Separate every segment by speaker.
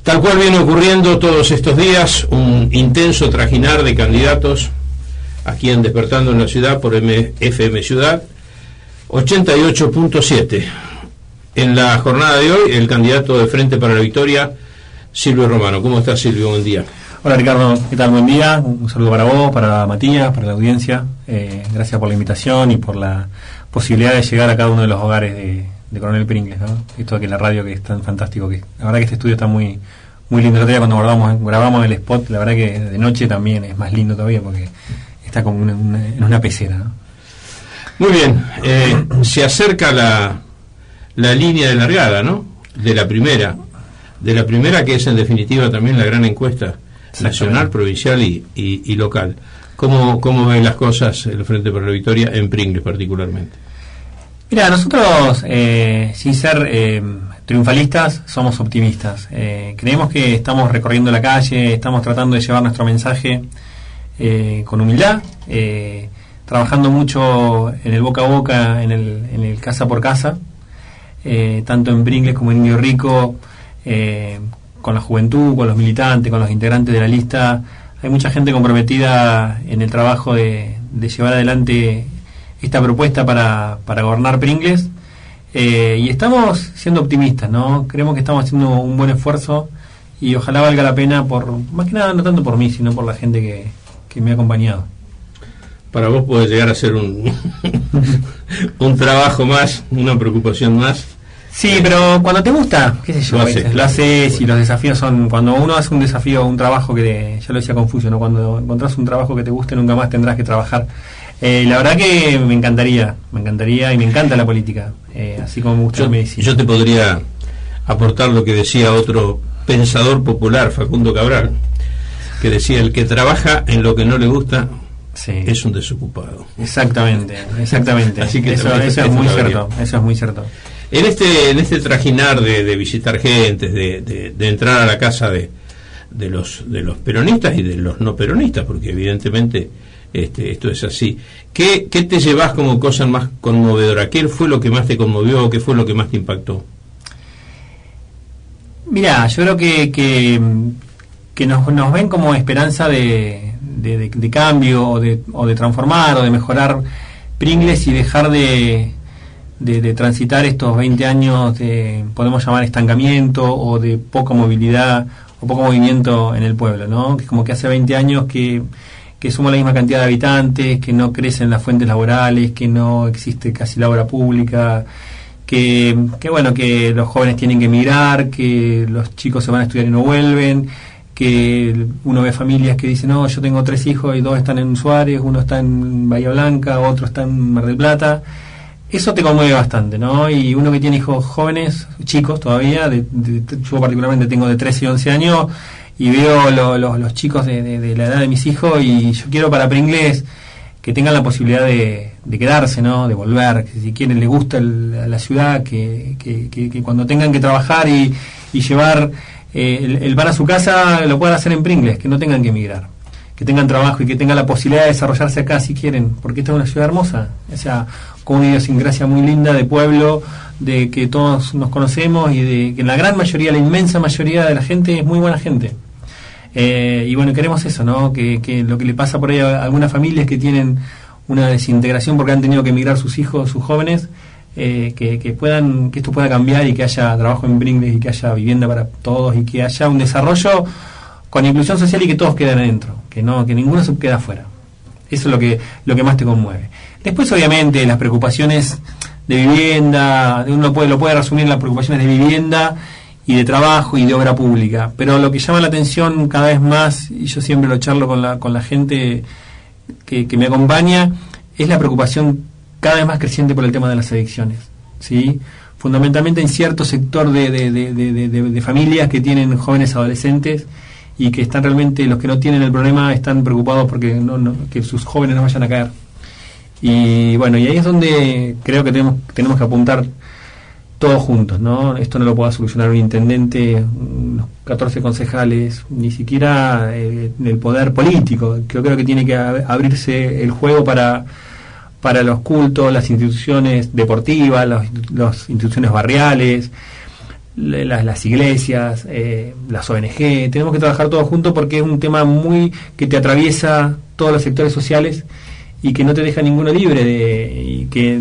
Speaker 1: Tal cual viene ocurriendo todos estos días, un intenso trajinar de candidatos aquí en Despertando en la Ciudad por FM Ciudad 88.7. En la jornada de hoy, el candidato de Frente para la Victoria, Silvio Romano. ¿Cómo estás, Silvio? Buen día.
Speaker 2: Hola, Ricardo. ¿Qué tal? Buen día. Un saludo para vos, para Matías, para la audiencia. Gracias por la invitación y por la posibilidad de llegar a cada uno de los hogares de Coronel Pringles, ¿no? Esto de que la radio, que es tan fantástico, que la verdad que este estudio está muy muy lindo. El otro día cuando grabamos el spot, la verdad que de noche también es más lindo todavía porque está como en una pecera, ¿no?
Speaker 1: Muy bien. Se acerca la línea de largada, ¿no? De la primera que es en definitiva también la gran encuesta nacional, provincial y local. ¿Cómo ven las cosas el Frente para la Victoria en Pringles particularmente?
Speaker 2: Mira, nosotros, sin ser triunfalistas, somos optimistas. Creemos que estamos recorriendo la calle, estamos tratando de llevar nuestro mensaje con humildad, trabajando mucho en el boca a boca, en el casa por casa, tanto en Pringles como en Indio Rico, con la juventud, con los militantes, con los integrantes de la lista. Hay mucha gente comprometida en el trabajo de llevar adelante esta propuesta para gobernar Pringles, y estamos siendo optimistas, ¿no? Creemos que estamos haciendo un buen esfuerzo y ojalá valga la pena, más que nada no tanto por mí, sino por la gente que me ha acompañado.
Speaker 1: Para vos puede llegar a ser un trabajo más, una preocupación más.
Speaker 2: Sí, pero cuando te gusta, qué sé yo, lo haces y los desafíos son, cuando uno hace un desafío, un trabajo que, ya lo decía Confucio, ¿no? Cuando encontrás un trabajo que te guste, nunca más tendrás que trabajar. La verdad que me encantaría y me encanta la política, así como me gusta la medicina. Yo
Speaker 1: te podría aportar lo que decía otro pensador popular, Facundo Cabral, que decía: el que trabaja en lo que no le gusta, sí, es un desocupado. Exactamente.
Speaker 2: Así que eso es muy cierto.
Speaker 1: En este trajinar de visitar gente, de entrar a la casa de los peronistas y de los no peronistas, porque evidentemente esto es así. ¿Qué te llevas como cosa más conmovedora? ¿Qué fue lo que más te conmovió? ¿Qué fue lo que más te impactó?
Speaker 2: Mirá, yo creo que nos ven como esperanza de cambio o de transformar o de mejorar Pringles y dejar de transitar estos 20 años de, podemos llamar, estancamiento o de poca movilidad o poco movimiento en el pueblo, ¿no? Que como que hace 20 años que somos la misma cantidad de habitantes, que no crecen las fuentes laborales, que no existe casi la obra pública, que bueno, que los jóvenes tienen que emigrar, que los chicos se van a estudiar y no vuelven, que uno ve familias que dicen: no, yo tengo 3 hijos y 2 están en Suárez, uno está en Bahía Blanca, otro está en Mar del Plata. Eso te conmueve bastante, ¿no? Y uno que tiene hijos jóvenes, chicos todavía, yo particularmente tengo de 13 y 11 años, y veo los chicos de la edad de mis hijos, y yo quiero para Pringles que tengan la posibilidad de quedarse, ¿no? De volver, que si quieren, les gusta la ciudad, que cuando tengan que trabajar y llevar el pan a su casa, lo puedan hacer en Pringles, que no tengan que emigrar, que tengan trabajo y que tengan la posibilidad de desarrollarse acá si quieren, porque esta es una ciudad hermosa, o sea, con una idiosincrasia muy linda de pueblo, de que todos nos conocemos y de que la gran mayoría, la inmensa mayoría de la gente es muy buena gente. Y bueno, queremos eso, ¿no? Que lo que le pasa por ahí a algunas familias que tienen una desintegración porque han tenido que emigrar sus hijos, sus jóvenes, que esto pueda cambiar y que haya trabajo en Pringles y que haya vivienda para todos y que haya un desarrollo con inclusión social y que todos queden adentro, que ninguno se quede afuera. Eso es lo que más te conmueve. Después, obviamente, las preocupaciones de vivienda, uno lo puede resumir en las preocupaciones de vivienda y de trabajo y de obra pública, pero lo que llama la atención cada vez más, y yo siempre lo charlo con la gente que me acompaña, es la preocupación cada vez más creciente por el tema de las adicciones, ¿sí? Fundamentalmente en cierto sector de familias que tienen jóvenes adolescentes y que están realmente, los que no tienen el problema están preocupados porque que sus jóvenes no vayan a caer. Y bueno, y ahí es donde creo que tenemos que apuntar todos juntos, ¿no? Esto no lo pueda solucionar un intendente, unos 14 concejales, ni siquiera el poder político. Yo creo que tiene que abrirse el juego para los cultos, las instituciones deportivas, las instituciones barriales, las iglesias, las ONG. Tenemos que trabajar todos juntos porque es un tema que te atraviesa todos los sectores sociales y que no te deja ninguno libre y que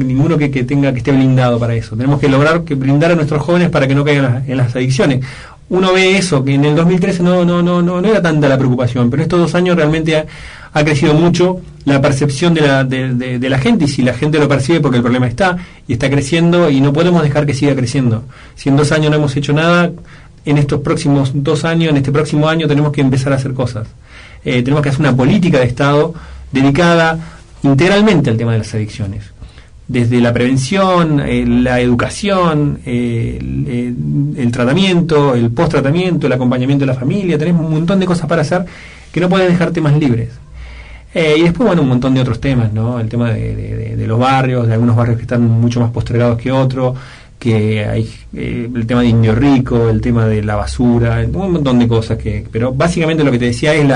Speaker 2: ninguno que esté blindado para eso. Tenemos que lograr blindar a nuestros jóvenes para que no caigan en las adicciones. Uno ve eso, que en el 2013 no era tanta la preocupación, pero estos 2 años realmente ha crecido mucho la percepción de la gente, y si la gente lo percibe porque el problema está creciendo, y no podemos dejar que siga creciendo. Si en 2 años no hemos hecho nada, en estos próximos 2 años, en este próximo año tenemos que empezar a hacer cosas. Tenemos que hacer una política de Estado dedicada integralmente al tema de las adicciones, desde la prevención, la educación, el tratamiento, el post-tratamiento, el acompañamiento de la familia. Tenemos un montón de cosas para hacer que no pueden dejar temas libres. Y después, bueno, un montón de otros temas, ¿no? El tema de los barrios, de algunos barrios que están mucho más postergados que otros, que hay el tema de Indio Rico, el tema de la basura, un montón de cosas pero básicamente lo que te decía es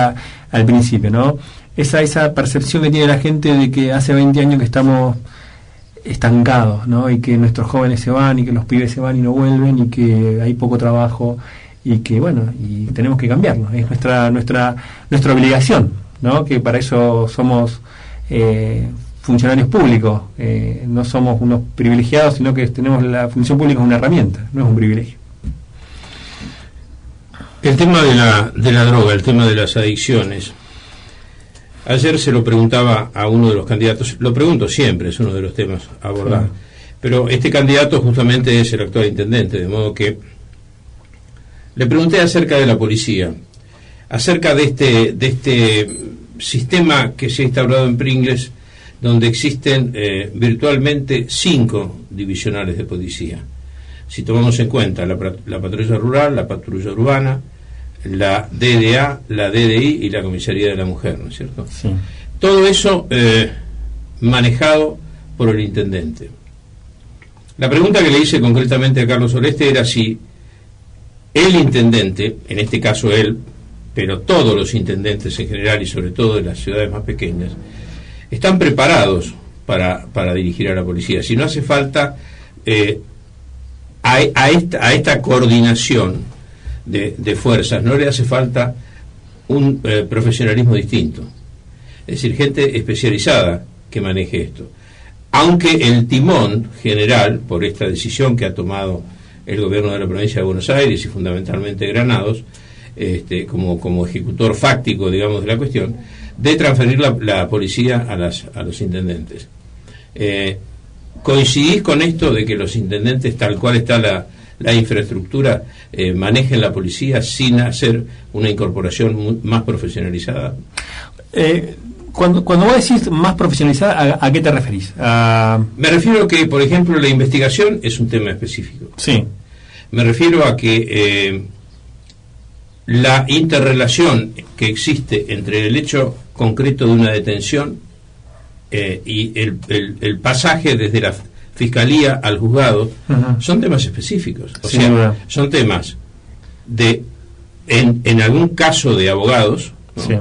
Speaker 2: al principio, ¿no? Esa percepción que tiene la gente de que hace 20 años que estamos estancados, ¿no? Y que nuestros jóvenes se van, y que los pibes se van y no vuelven, y que hay poco trabajo, y que bueno, y tenemos que cambiarlo. Es nuestra obligación, ¿no? Que para eso somos funcionarios públicos, no somos unos privilegiados, sino que tenemos la función pública es una herramienta, no es un privilegio.
Speaker 1: El tema de la droga, el tema de las adicciones. Ayer se lo preguntaba a uno de los candidatos, lo pregunto siempre, es uno de los temas a abordar, sí. Pero este candidato justamente es el actual intendente, de modo que le pregunté acerca de la policía, acerca de este sistema que se ha instaurado en Pringles, donde existen virtualmente 5 divisionales de policía. Si tomamos en cuenta la patrulla rural, la patrulla urbana, la DDA, la DDI y la Comisaría de la Mujer, ¿no es cierto?
Speaker 2: Sí.
Speaker 1: Todo eso manejado por el intendente. La pregunta que le hice concretamente a Carlos Oreste era si el intendente, en este caso él, pero todos los intendentes en general y sobre todo en las ciudades más pequeñas, están preparados para dirigir a la policía. Si no hace falta a esta coordinación de fuerzas, no le hace falta un profesionalismo distinto, es decir, gente especializada que maneje esto, aunque el timón general, por esta decisión que ha tomado el gobierno de la provincia de Buenos Aires y fundamentalmente Granados, como ejecutor fáctico, digamos, de la cuestión, de transferir la policía a los intendentes. ¿Coincidís con esto de que los intendentes, tal cual está la infraestructura, manejen la policía sin hacer una incorporación más profesionalizada?
Speaker 2: Cuando vos decís más profesionalizada, ¿a qué te referís?
Speaker 1: Me refiero a que, por ejemplo, la investigación es un tema específico.
Speaker 2: Sí.
Speaker 1: Me refiero a que la interrelación que existe entre el hecho concreto de una detención y el pasaje desde la fiscalía al juzgado, uh-huh, son temas específicos. O sea, son temas en algún caso de abogados, ¿no? Sí.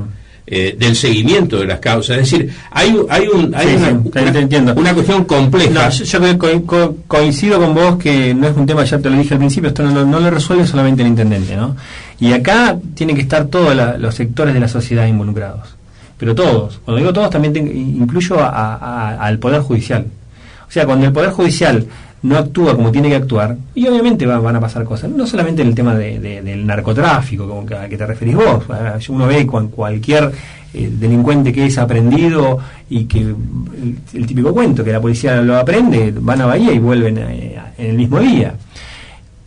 Speaker 1: Del seguimiento de las causas, es decir, hay una cuestión compleja.
Speaker 2: No, yo coincido con vos que no es un tema, ya te lo dije al principio, esto no lo resuelve solamente el intendente, ¿no? Y acá tienen que estar todos los sectores de la sociedad involucrados, pero todos. Cuando digo todos, también incluyo al Poder Judicial. O sea, cuando el Poder Judicial no actúa como tiene que actuar, y obviamente van a pasar cosas, no solamente en el tema del narcotráfico, como a que te referís vos. Uno ve cualquier delincuente que es aprendido, y que el típico cuento, que la policía lo aprende, van a Bahía y vuelven en el mismo día.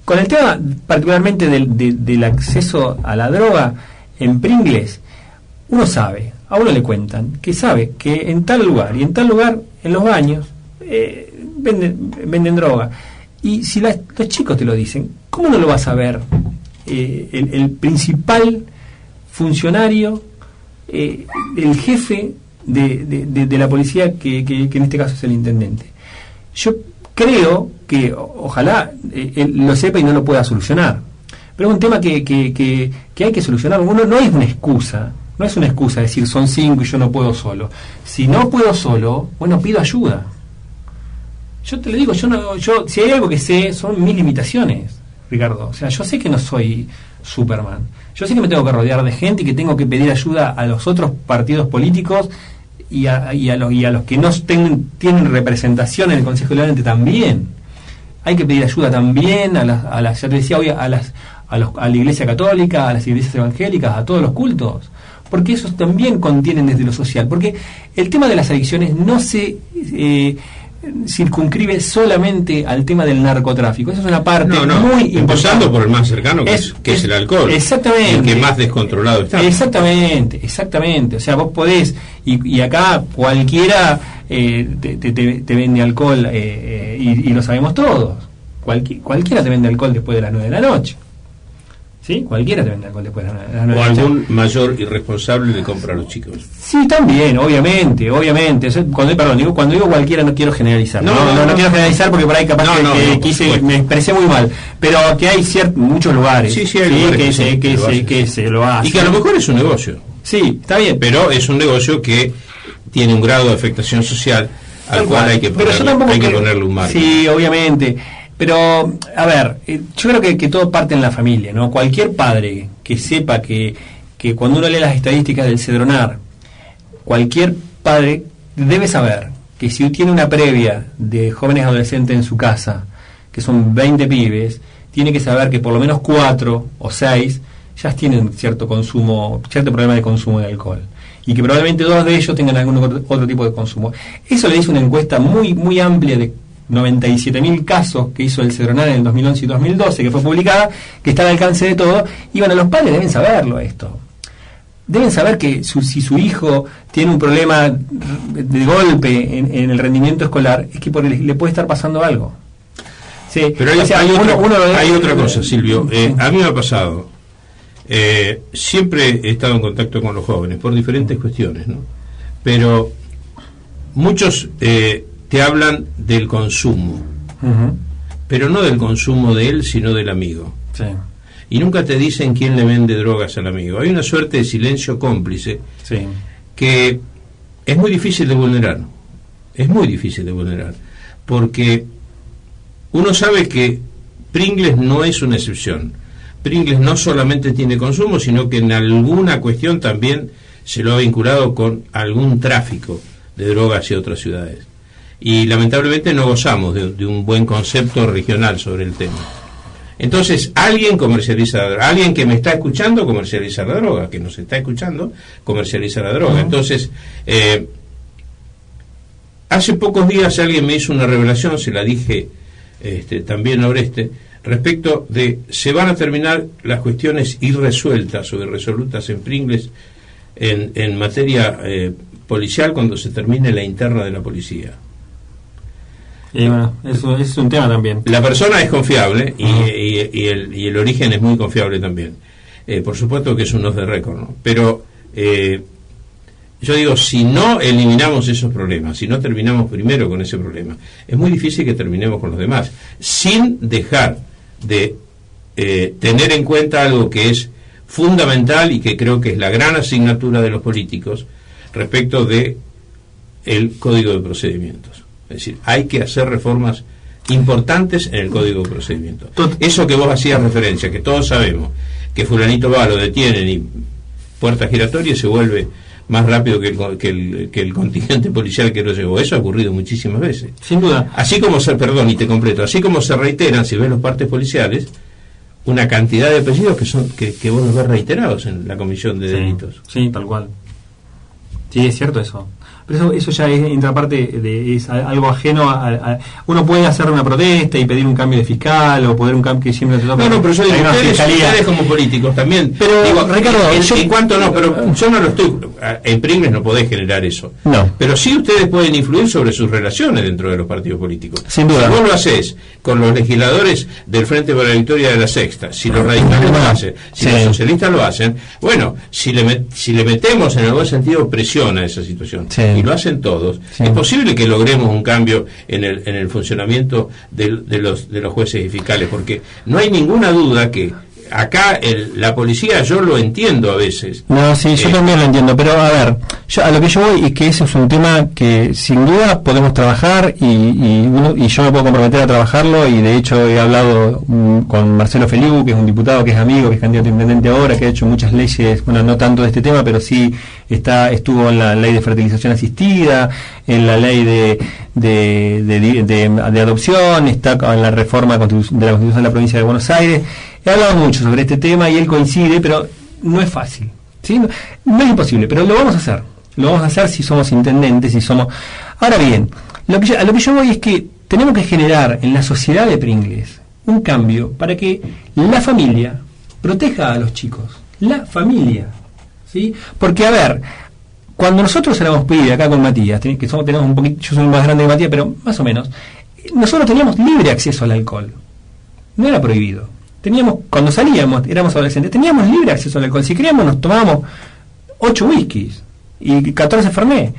Speaker 2: Con el tema particularmente del acceso a la droga en Pringles, uno sabe, a uno le cuentan, que sabe que en tal lugar y en tal lugar, en los baños, venden droga. Y si los chicos te lo dicen, ¿cómo no lo vas a ver el principal funcionario, el jefe de la policía, que en este caso es el intendente? Yo creo que ojalá él lo sepa y no lo pueda solucionar, pero es un tema que hay que solucionar. Uno no es una excusa, decir son 5 y yo no puedo solo. Si no puedo solo, bueno, pido ayuda. Yo te lo digo, yo si hay algo que sé, son mis limitaciones. Ricardo. O sea, yo sé que no soy Superman. Yo sé que me tengo que rodear de gente y que tengo que pedir ayuda a los otros partidos políticos y a los que no tienen representación en el Consejo Deliberante también. Hay que pedir ayuda también ya te decía hoy, a la Iglesia Católica, a las iglesias evangélicas, a todos los cultos, porque esos también contienen desde lo social, porque el tema de las adicciones no se circunscribe solamente al tema del narcotráfico. Eso es una parte muy importante.
Speaker 1: Empezando por el más cercano, que es el alcohol.
Speaker 2: Exactamente.
Speaker 1: El que más descontrolado está.
Speaker 2: Exactamente. O sea, vos podés, y acá cualquiera te vende alcohol, y lo sabemos todos. Cualquiera te vende alcohol después de las 9 de la noche. ¿Sí? Cualquiera te vende alcohol después de las 9 de la noche.
Speaker 1: O algún mayor irresponsable le compra a los chicos.
Speaker 2: Sí, también, obviamente. Cuando digo cualquiera, no quiero generalizar. No quiero generalizar porque por ahí capaz me expresé muy mal. Pero que hay muchos lugares, que se lo hacen.
Speaker 1: Y que a lo mejor es un negocio.
Speaker 2: Sí, está bien.
Speaker 1: Pero es un negocio que tiene un grado de afectación social al cual hay que ponerle un marco.
Speaker 2: Sí, obviamente. Pero, a ver, yo creo que todo parte en la familia, ¿no? Cualquier padre que sepa que cuando uno lee las estadísticas del Cedronar, cualquier padre debe saber que si tiene una previa de jóvenes adolescentes en su casa, que son 20 pibes, tiene que saber que por lo menos 4 o 6 ya tienen cierto problema de consumo de alcohol. Y que probablemente 2 de ellos tengan algún otro tipo de consumo. Eso le dice una encuesta muy, muy amplia de 97.000 casos que hizo el Cedronar en el 2011 y 2012, que fue publicada, que está al alcance de todo. Y bueno, los padres deben saberlo esto. Deben saber que si su hijo tiene un problema de golpe en el rendimiento escolar, es que le puede estar pasando algo. Sí,
Speaker 1: pero hay otra cosa, Silvio. A mí me ha pasado. Siempre he estado en contacto con los jóvenes por diferentes cuestiones, ¿no? Pero muchos te hablan del consumo, pero no del consumo de él, sino del amigo.
Speaker 2: Sí.
Speaker 1: Y nunca te dicen quién le vende drogas al amigo. Hay una suerte de silencio cómplice,
Speaker 2: sí,
Speaker 1: que es muy difícil de vulnerar. Es muy difícil de vulnerar, porque uno sabe que Pringles no es una excepción. Pringles no solamente tiene consumo, sino que en alguna cuestión también se lo ha vinculado con algún tráfico de drogas hacia otras ciudades. Y lamentablemente no gozamos de un buen concepto regional sobre el tema. Entonces, alguien que me está escuchando comercializa la droga, que nos está escuchando comercializa la droga. Entonces, hace pocos días alguien me hizo una revelación, se la dije también a Oreste, respecto de se van a terminar las cuestiones irresueltas o irresolutas en Pringles en materia policial cuando se termine la interna de la policía.
Speaker 2: Y bueno, eso es un tema también.
Speaker 1: La persona es confiable y el origen es muy confiable también. Por supuesto que es un off the record, ¿no? Pero yo digo, si no eliminamos esos problemas, si no terminamos primero con ese problema, es muy difícil que terminemos con los demás, sin dejar de tener en cuenta algo que es fundamental y que creo que es la gran asignatura de los políticos respecto de el Código de Procedimientos. Es decir, hay que hacer reformas importantes en el Código de Procedimientos. Eso que vos hacías referencia, que todos sabemos, que fulanito va, lo detienen y puerta giratoria se vuelve más rápido que el contingente policial que lo llevó. Eso ha ocurrido muchísimas veces.
Speaker 2: Sin duda.
Speaker 1: Así como así como se reiteran, si ves los partes policiales, una cantidad de apellidos que vos los ves reiterados en la comisión de delitos.
Speaker 2: Sí, tal cual. Sí, es cierto eso. Pero eso ya es es algo ajeno uno puede hacer una protesta y pedir un cambio de fiscal o poder un cambio que siempre se toca.
Speaker 1: No, pero yo digo, ustedes como políticos también.
Speaker 2: Pero
Speaker 1: digo,
Speaker 2: Ricardo,
Speaker 1: en cuanto pero yo no lo estoy, en Pringles no podés generar eso.
Speaker 2: No.
Speaker 1: Pero sí ustedes pueden influir sobre sus relaciones dentro de los partidos políticos.
Speaker 2: Sin duda.
Speaker 1: Si vos lo hacés con los legisladores del Frente para la Victoria de la Sexta, si los radicales lo hacen, si los socialistas lo hacen, bueno, si le metemos en algún sentido presión a esa situación, y lo hacen todos, es posible que logremos un cambio en el funcionamiento de los jueces y fiscales, porque no hay ninguna duda que acá la policía, yo lo entiendo a veces.
Speaker 2: No, sí, yo también lo entiendo, pero a ver, a lo que yo voy es que ese es un tema que sin duda podemos trabajar y yo me puedo comprometer a trabajarlo, y de hecho he hablado con Marcelo Feliu, que es un diputado que es amigo, que es candidato a intendente ahora, que ha hecho muchas leyes, bueno, no tanto de este tema, pero sí estuvo en la ley de fertilización asistida, en la ley de adopción, está en la reforma de la Constitución de la provincia de Buenos Aires. He hablado mucho sobre este tema y él coincide, pero no es fácil, ¿sí? No es imposible, pero lo vamos a hacer. Lo vamos a hacer si somos intendentes, si somos... Ahora bien, a lo que yo voy es que tenemos que generar en la sociedad de Pringles un cambio para que la familia proteja a los chicos. La familia, ¿sí? Porque, a ver, cuando nosotros éramos pibes acá con Matías, tenemos un poquito, yo soy más grande que Matías, pero más o menos, nosotros teníamos libre acceso al alcohol. No era prohibido. Cuando salíamos, éramos adolescentes, teníamos libre acceso al alcohol. Si queríamos nos tomábamos 8 whiskies y 14 Fernet.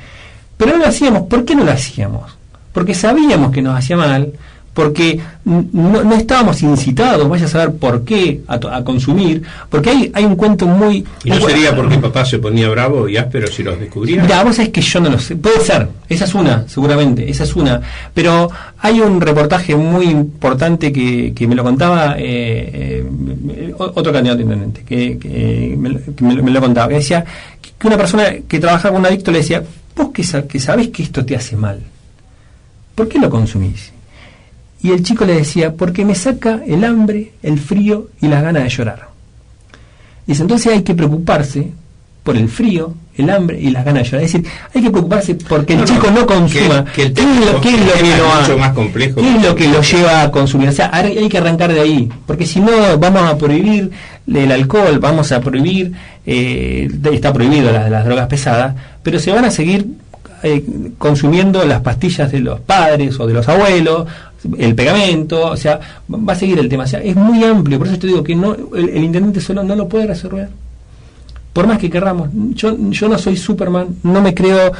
Speaker 2: Pero no lo hacíamos. ¿Por qué no lo hacíamos? Porque sabíamos que nos hacía mal, porque no estábamos incitados, vaya a saber por qué, a consumir, porque hay un cuento muy...
Speaker 1: ¿Y no sería porque papá se ponía bravo y áspero si los descubría?
Speaker 2: Mira, vos sabés que yo no lo sé, puede ser, esa es una, seguramente, esa es una, pero hay un reportaje muy importante que me lo contaba otro candidato a intendente, que me lo contaba, que decía que una persona que trabajaba con un adicto le decía: vos que sabés que esto te hace mal, ¿por qué lo consumís? Y el chico le decía: porque me saca el hambre, el frío y las ganas de llorar. Dice, entonces hay que preocuparse por el frío, el hambre y las ganas de llorar. Es decir, hay que preocuparse porque el chico no consuma.
Speaker 1: ¿Qué es
Speaker 2: lo que lo lleva a consumir? O sea, hay que arrancar de ahí, porque si no vamos a prohibir el alcohol, vamos a prohibir, está prohibido las drogas pesadas, pero se van a seguir consumiendo las pastillas de los padres o de los abuelos, el pegamento, o sea, va a seguir el tema. O sea, es muy amplio, por eso te digo que no, el intendente solo no lo puede resolver, por más que querramos. Yo no soy Superman, no me creo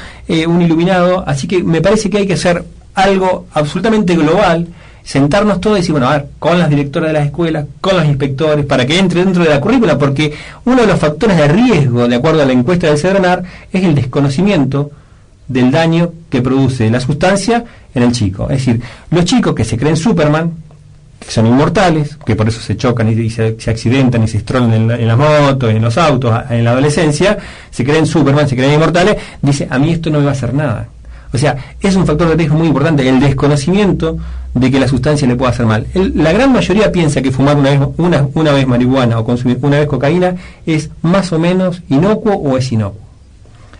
Speaker 2: un iluminado, así que me parece que hay que hacer algo absolutamente global, sentarnos todos y decir, bueno, a ver, con las directoras de las escuelas, con los inspectores, para que entre dentro de la currícula, porque uno de los factores de riesgo, de acuerdo a la encuesta del CEDRANAR, es el desconocimiento del daño que produce la sustancia en el chico. Es decir, los chicos que se creen Superman, que son inmortales, que por eso se chocan y se accidentan y se estrolan en las motos, en los autos, en la adolescencia, se creen Superman, se creen inmortales, dice, a mí esto no me va a hacer nada. O sea, es un factor de riesgo muy importante, el desconocimiento de que la sustancia le pueda hacer mal. La gran mayoría piensa que fumar una vez marihuana o consumir una vez cocaína es más o menos inocuo o es inocuo.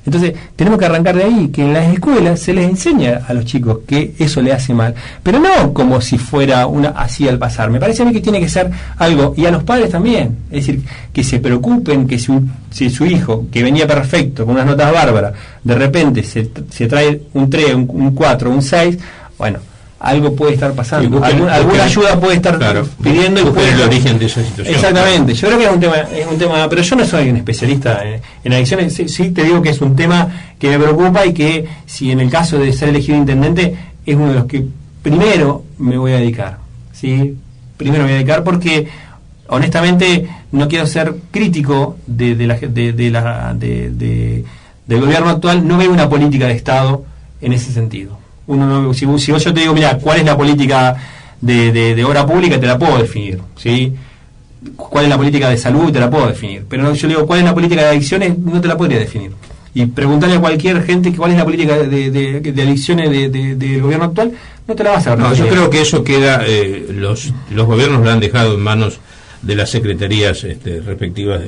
Speaker 2: Entonces, tenemos que arrancar de ahí, que en las escuelas se les enseña a los chicos que eso le hace mal, pero no como si fuera así al pasar. Me parece a mí que tiene que ser algo, y a los padres también, es decir, que se preocupen que si su hijo, que venía perfecto, con unas notas bárbaras, de repente se trae un 3, un 4, un 6, bueno, algo puede estar pasando, alguna ayuda puede estar pidiendo, y
Speaker 1: buscar el origen de esa situación.
Speaker 2: Exactamente, yo creo que es un tema, pero yo no soy un especialista en adicciones, sí te digo que es un tema que me preocupa, y que si en el caso de ser elegido intendente es uno de los que primero me voy a dedicar, ¿sí? Primero me voy a dedicar, porque honestamente no quiero ser crítico del gobierno actual, no veo una política de Estado en ese sentido. Si yo te digo, mira, ¿cuál es la política de obra pública? Te la puedo definir, ¿sí? ¿Cuál es la política de salud? Te la puedo definir. Pero yo digo, ¿cuál es la política de adicciones? No te la podría definir. Y preguntarle a cualquier gente cuál es la política de adicciones del gobierno actual, no te la vas a dar.
Speaker 1: No, yo creo que eso queda, los gobiernos lo han dejado en manos de las secretarías respectivas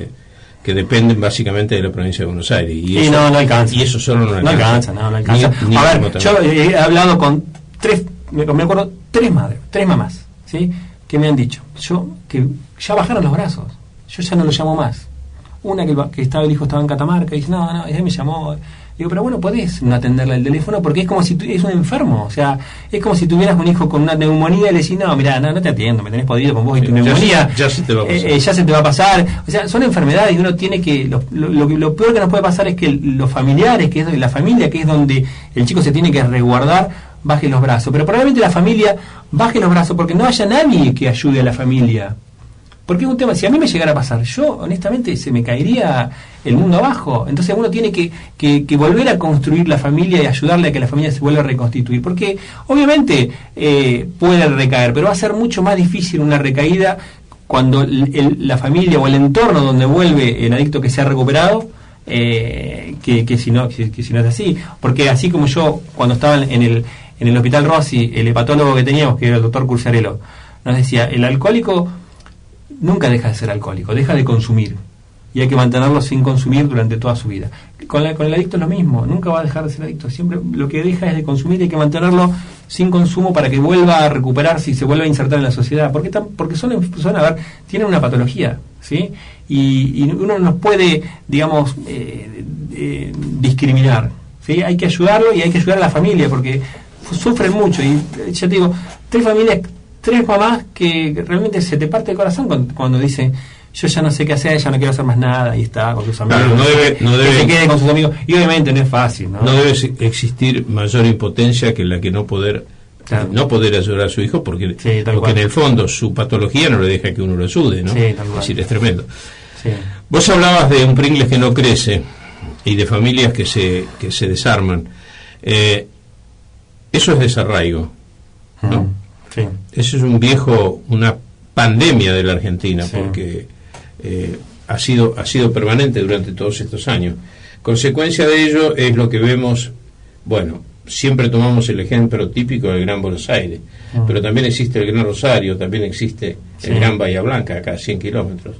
Speaker 1: que dependen básicamente de la provincia de Buenos Aires, y eso,
Speaker 2: no alcanza,
Speaker 1: y eso solo no alcanza.
Speaker 2: No alcanza. A ver, yo he hablado con me acuerdo tres mamás, ¿sí? Que me han dicho que ya bajaron los brazos, yo ya no lo llamo más. Una que el hijo estaba en Catamarca y dice, no, ella me llamó. Digo, pero bueno, podés no atenderle el teléfono, porque es como si es un enfermo, o sea, es como si tuvieras un hijo con una neumonía y le decís, no, mirá, no te atiendo, me tenés podrido con vos y tu neumonía,
Speaker 1: ya se te va a pasar.
Speaker 2: Ya se te va a pasar. O sea, son enfermedades y uno tiene que, lo peor que nos puede pasar es que los familiares, que es la familia, que es donde el chico se tiene que resguardar, baje los brazos. Pero probablemente la familia baje los brazos porque no haya nadie que ayude a la familia. Porque es un tema, si a mí me llegara a pasar, yo honestamente se me caería el mundo abajo. Entonces uno tiene que volver a construir la familia y ayudarle a que la familia se vuelva a reconstituir. Porque obviamente puede recaer, pero va a ser mucho más difícil una recaída cuando la familia o el entorno donde vuelve el adicto que se ha recuperado, que si no es así. Porque así como yo, cuando estaba en el Hospital Rossi, el hepatólogo que teníamos, que era el doctor Cursarello, nos decía, el alcohólico nunca deja de ser alcohólico, deja de consumir, y hay que mantenerlo sin consumir durante toda su vida. Con el adicto es lo mismo, nunca va a dejar de ser adicto, siempre lo que deja es de consumir, y hay que mantenerlo sin consumo para que vuelva a recuperarse y se vuelva a insertar en la sociedad, porque son personas, a ver, tienen una patología, ¿sí? Y uno no puede, digamos, discriminar, ¿sí? Hay que ayudarlo y hay que ayudar a la familia, porque sufren mucho, y ya te digo, tres mamás que realmente se te parte el corazón cuando dicen, yo ya no sé qué hacer, ya no quiero hacer más nada, y está con sus amigos,
Speaker 1: no debe,
Speaker 2: que se quede con sus amigos, y obviamente no es fácil, ¿no?
Speaker 1: No debe existir mayor impotencia que la que no poder ayudar a su hijo, porque en el fondo su patología no le deja que uno lo ayude, ¿no? Es decir, es tremendo.
Speaker 2: Sí.
Speaker 1: Vos hablabas de un Pringles que no crece y de familias que se desarman. Eso es desarraigo, ¿no?
Speaker 2: Sí.
Speaker 1: Eso es una pandemia de la Argentina, porque ha sido permanente durante todos estos años. Consecuencia de ello es lo que vemos, bueno, siempre tomamos el ejemplo típico del Gran Buenos Aires, pero también existe el Gran Rosario, también existe el Gran Bahía Blanca, acá a 100 kilómetros.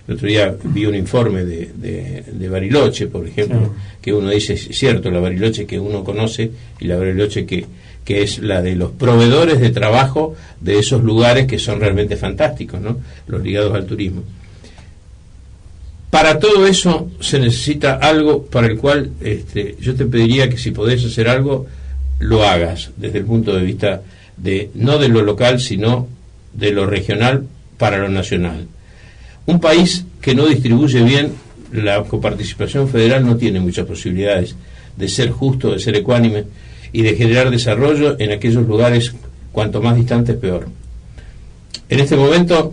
Speaker 1: El otro día vi un informe de Bariloche, por ejemplo, que uno dice, es cierto, la Bariloche que uno conoce y la Bariloche que es la de los proveedores de trabajo de esos lugares que son realmente fantásticos, ¿no? Los ligados al turismo. Para todo eso se necesita algo para el cual yo te pediría que si podés hacer algo, lo hagas desde el punto de vista no de lo local, sino de lo regional para lo nacional. Un país que no distribuye bien la coparticipación federal no tiene muchas posibilidades de ser justo, de ser ecuánime y de generar desarrollo en aquellos lugares cuanto más distantes peor. En este momento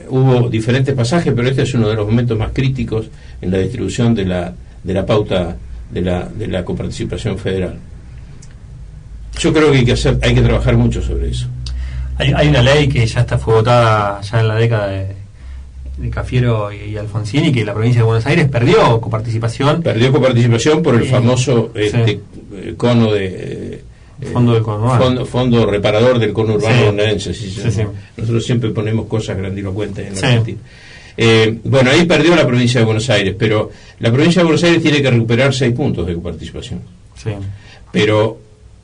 Speaker 1: hubo diferentes pasajes, pero este es uno de los momentos más críticos en la distribución de la pauta de la coparticipación federal. Yo creo que hay que trabajar mucho sobre eso.
Speaker 2: Hay una ley que ya fue votada ya en la década de Cafiero y Alfonsín, y que la provincia de Buenos Aires perdió coparticipación
Speaker 1: por el famoso cono fondo reparador del cono urbano bonaerense. Sí. Nosotros siempre ponemos cosas grandilocuentes en la Argentina. Bueno, ahí perdió la provincia de Buenos Aires, pero la provincia de Buenos Aires tiene que recuperar 6 puntos de coparticipación. Pero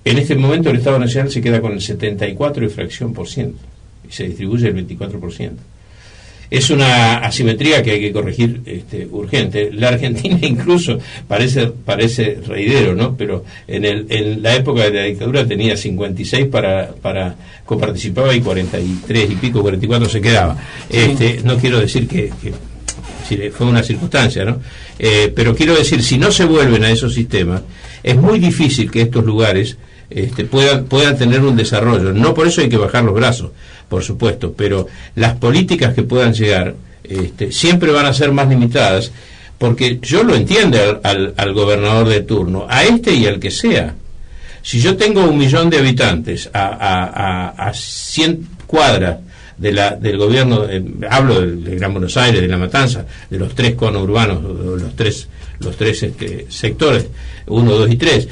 Speaker 1: en este momento el Estado Nacional se queda con el 74 y fracción por ciento y se distribuye el 24%. Es una asimetría que hay que corregir urgente. La Argentina incluso parece reidero, ¿no? Pero en la época de la dictadura tenía 56 para coparticipaba y 43 y pico, 44 se quedaba. No quiero decir que fue una circunstancia, ¿no? Pero quiero decir, si no se vuelven a esos sistemas, es muy difícil que estos lugares puedan tener un desarrollo. No por eso hay que bajar los brazos, por supuesto, pero las políticas que puedan llegar siempre van a ser más limitadas, porque yo lo entiendo al gobernador de turno, a y al que sea. Si yo tengo 1 millón de habitantes a 100 cuadras del gobierno, hablo del Gran Buenos Aires, de La Matanza, de los 3 conos urbanos, los tres sectores, 1, 2 y 3,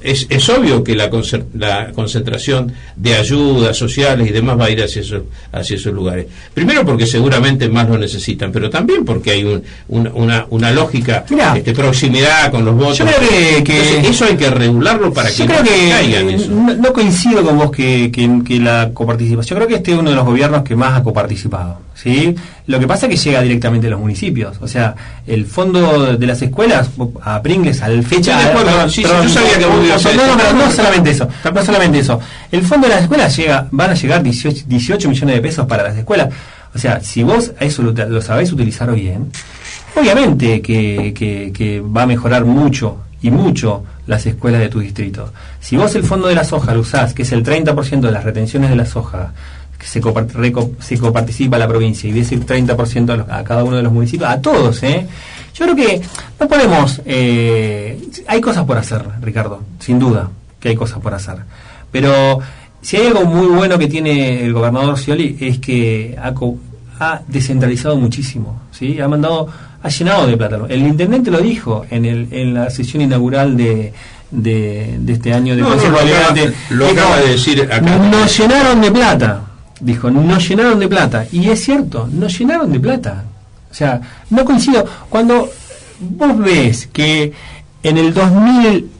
Speaker 1: es obvio que la concentración de ayudas sociales y demás va a ir hacia esos lugares. Primero porque seguramente más lo necesitan, pero también porque hay una lógica, proximidad con los votos.
Speaker 2: Yo creo que
Speaker 1: entonces, eso hay que regularlo para que no caigan eso.
Speaker 2: No coincido con vos que la coparticipación. Yo creo que este es uno de los gobiernos que más ha coparticipado, ¿sí? Lo que pasa es que llega directamente a los municipios. O sea, el fondo de las escuelas, a Pringles, al fecha...
Speaker 1: yo sabía que
Speaker 2: no solamente eso. El fondo de las escuelas van a llegar 18 millones de pesos para las escuelas. O sea, si vos a eso lo sabés utilizar bien, obviamente que va a mejorar mucho las escuelas de tu distrito. Si vos el fondo de la soja lo usás, que es el 30% de las retenciones de la soja, que se coparticipa la provincia y de ese 30% a cada uno de los municipios, a todos, yo creo que no podemos, hay cosas por hacer, Ricardo, sin duda que hay cosas por hacer, pero si hay algo muy bueno que tiene el gobernador Scioli es que ha descentralizado muchísimo, ¿sí? Ha llenado de plata. El intendente lo dijo en la sesión inaugural de este año de Consejo Deliberante.
Speaker 1: Lo acaba de decir acá.
Speaker 2: Nos llenaron de plata, dijo, nos llenaron de plata. Y es cierto, nos llenaron de plata. O sea, no coincido. Cuando vos ves que en el 2000,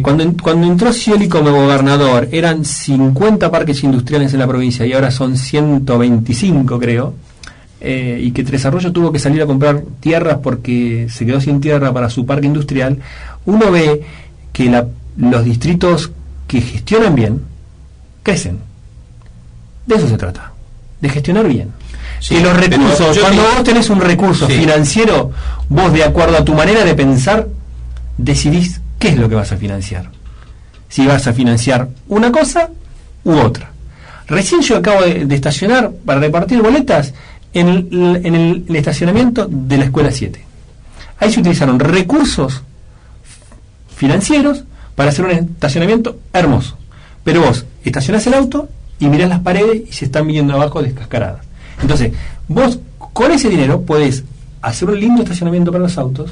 Speaker 2: cuando entró Scioli como gobernador, eran 50 parques industriales en la provincia y ahora son 125, creo. Y que Tres Arroyos tuvo que salir a comprar tierras porque se quedó sin tierra para su parque industrial, uno ve que los distritos que gestionan bien crecen. De eso se trata, de gestionar bien. Sí, que los recursos, cuando vos tenés un recurso financiero, vos de acuerdo a tu manera de pensar decidís qué es lo que vas a financiar, si vas a financiar una cosa u otra. Recién yo acabo de estacionar para repartir boletas en el estacionamiento de la Escuela 7. Ahí se utilizaron recursos financieros para hacer un estacionamiento hermoso. Pero vos estacionás el auto y mirás las paredes y se están viniendo abajo descascaradas. Entonces, vos con ese dinero podés hacer un lindo estacionamiento para los autos,